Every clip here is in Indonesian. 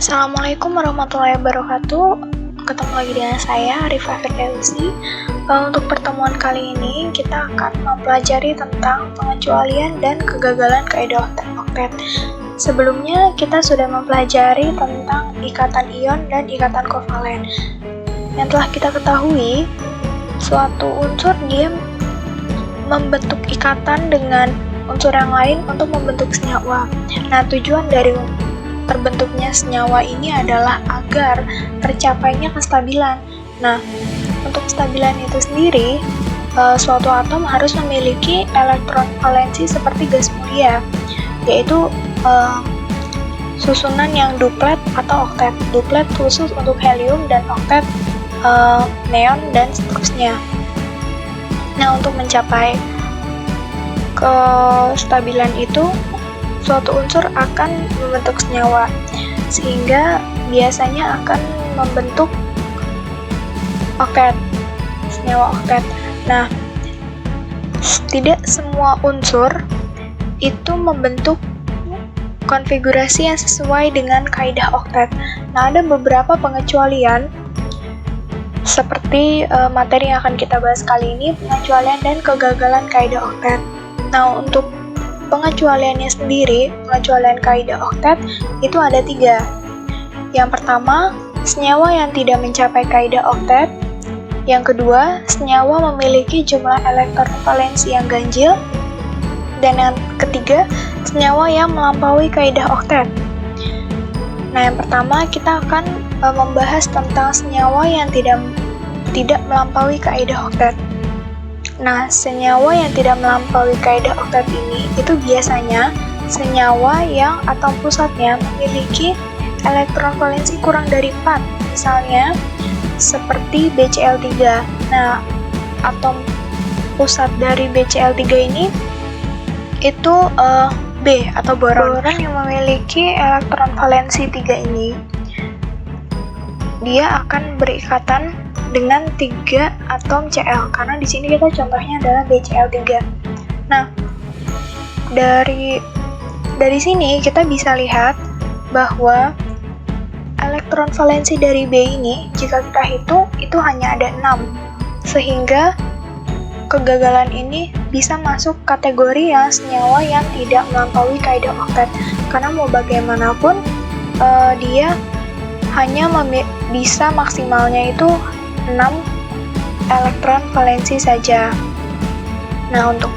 Assalamualaikum warahmatullahi wabarakatuh. Ketemu lagi dengan saya, Arifah Firdausi. Untuk pertemuan kali ini, kita akan mempelajari tentang pengecualian dan kegagalan kaidah oktet. Sebelumnya, kita sudah mempelajari tentang ikatan ion dan ikatan kovalen. Yang telah kita ketahui, suatu unsur dia membentuk ikatan dengan unsur yang lain untuk membentuk senyawa. Nah, tujuan dari terbentuknya senyawa ini adalah agar tercapainya kestabilan. Nah, untuk kestabilan itu sendiri, suatu atom harus memiliki elektron valensi seperti gas mulia, yaitu susunan yang duplet atau oktet. Duplet khusus untuk helium dan oktet neon dan seterusnya. Nah, untuk mencapai kestabilan itu, suatu unsur akan membentuk senyawa, sehingga biasanya akan membentuk oktet, senyawa oktet. Nah, tidak semua unsur itu membentuk konfigurasi yang sesuai dengan kaidah oktet. Nah, ada beberapa pengecualian seperti materi yang akan kita bahas kali ini, pengecualian dan kegagalan kaidah oktet. Nah, untuk pengecualiannya sendiri, pengecualian kaidah oktet itu ada 3. Yang pertama, senyawa yang tidak mencapai kaidah oktet. Yang kedua, senyawa memiliki jumlah elektron valensi yang ganjil. Dan yang ketiga, senyawa yang melampaui kaidah oktet. Nah, yang pertama kita akan membahas tentang senyawa yang tidak melampaui kaidah oktet. Nah, senyawa yang tidak melampaui kaidah oktet ini itu biasanya senyawa yang atom pusatnya memiliki elektron valensi kurang dari 4. Misalnya seperti BCl3. Nah, atom pusat dari BCl3 ini itu B atau boron. Boron yang memiliki elektron valensi 3 ini dia akan berikatan dengan 3 atom Cl, karena di sini kita contohnya adalah BCl3. Nah, dari sini kita bisa lihat bahwa elektron valensi dari B ini jika kita hitung itu hanya ada 6, sehingga kegagalan ini bisa masuk kategori yang senyawa yang tidak melampaui kaidah oktet, karena mau bagaimanapun dia hanya bisa maksimalnya itu 6 elektron valensi saja. Nah, untuk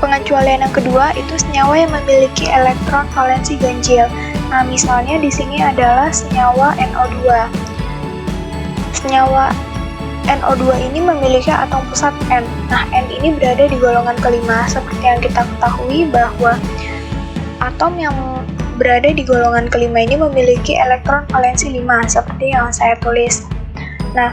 pengecualian yang kedua itu senyawa yang memiliki elektron valensi ganjil. Nah, misalnya di sini adalah senyawa NO2. Senyawa NO2 ini memiliki atom pusat N. Nah, N ini berada di golongan kelima. Seperti yang kita ketahui bahwa atom yang berada di golongan kelima ini memiliki elektron valensi 5, seperti yang saya tulis. Nah,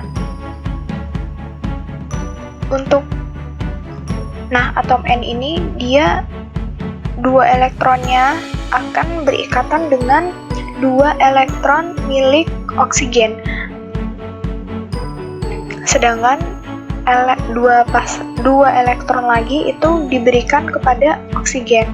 atom N ini dia 2 elektronnya akan berikatan dengan 2 elektron milik oksigen. Sedangkan 2 elektron lagi itu diberikan kepada oksigen.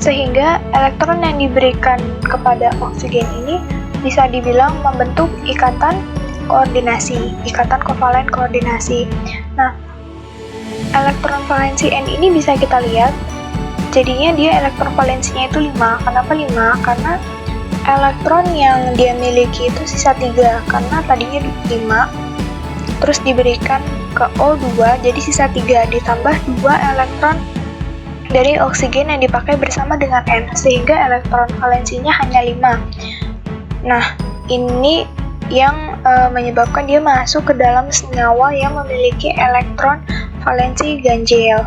Sehingga elektron yang diberikan kepada oksigen ini bisa dibilang membentuk ikatan koordinasi, ikatan kovalen koordinasi. Nah, elektron valensi N ini bisa kita lihat, jadinya dia elektron valensinya itu 5. Kenapa 5? Karena elektron yang dia miliki itu sisa 3, karena tadinya 5, terus diberikan ke O2, jadi sisa 3, ditambah 2 elektron dari oksigen yang dipakai bersama dengan N, sehingga elektron valensinya hanya 5. Nah, ini yang menyebabkan dia masuk ke dalam senyawa yang memiliki elektron valensi ganjil.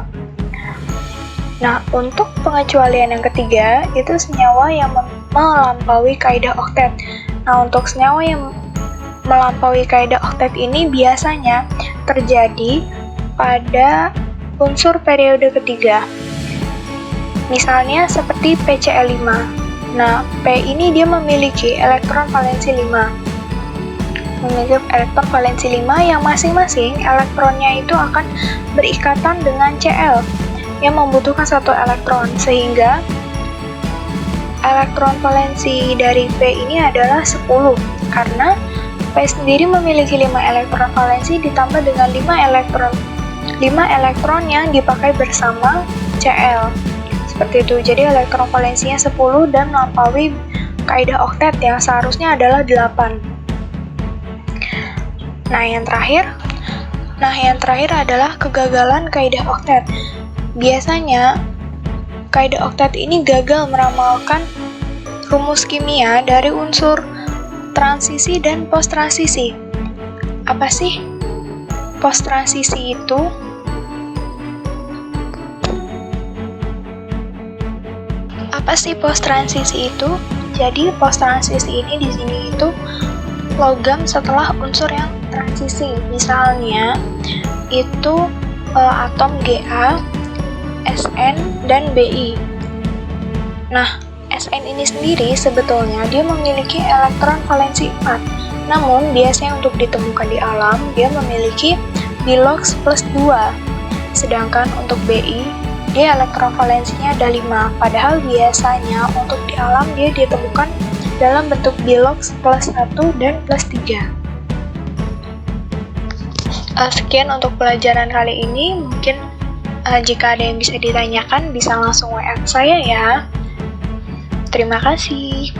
Nah, untuk pengecualian yang ketiga, itu senyawa yang melampaui kaidah oktet. Nah, untuk senyawa yang melampaui kaidah oktet ini biasanya terjadi pada unsur periode ketiga. Misalnya seperti PCl5. Nah, P ini dia memiliki elektron valensi 5. Memiliki elektron valensi 5 yang masing-masing elektronnya itu akan berikatan dengan Cl. yang membutuhkan 1 elektron, sehingga elektron valensi dari P ini adalah 10, karena P sendiri memiliki 5 elektron valensi ditambah dengan 5 elektron yang dipakai bersama Cl. Seperti itu, jadi elektron valensinya 10 dan melampaui kaidah oktet yang seharusnya adalah 8. Nah, yang terakhir adalah kegagalan kaidah oktet. Biasanya, kaidah oktet ini gagal meramalkan rumus kimia dari unsur transisi dan post-transisi. Apa sih post-transisi itu? Jadi post-transisi ini di sini itu logam setelah unsur yang transisi. Misalnya itu atom Ga, Sn, dan Bi. Nah, Sn ini sendiri sebetulnya dia memiliki elektron valensi 4. Namun, biasanya untuk ditemukan di alam, dia memiliki bilox plus 2. Sedangkan untuk Bi, dia elektron valensinya ada 5. Padahal biasanya untuk di alam dia ditemukan dalam bentuk bilox plus 1 dan plus 3. Sekian untuk pelajaran kali ini. Mungkin jika ada yang bisa ditanyakan, bisa langsung WA saya ya. Terima kasih.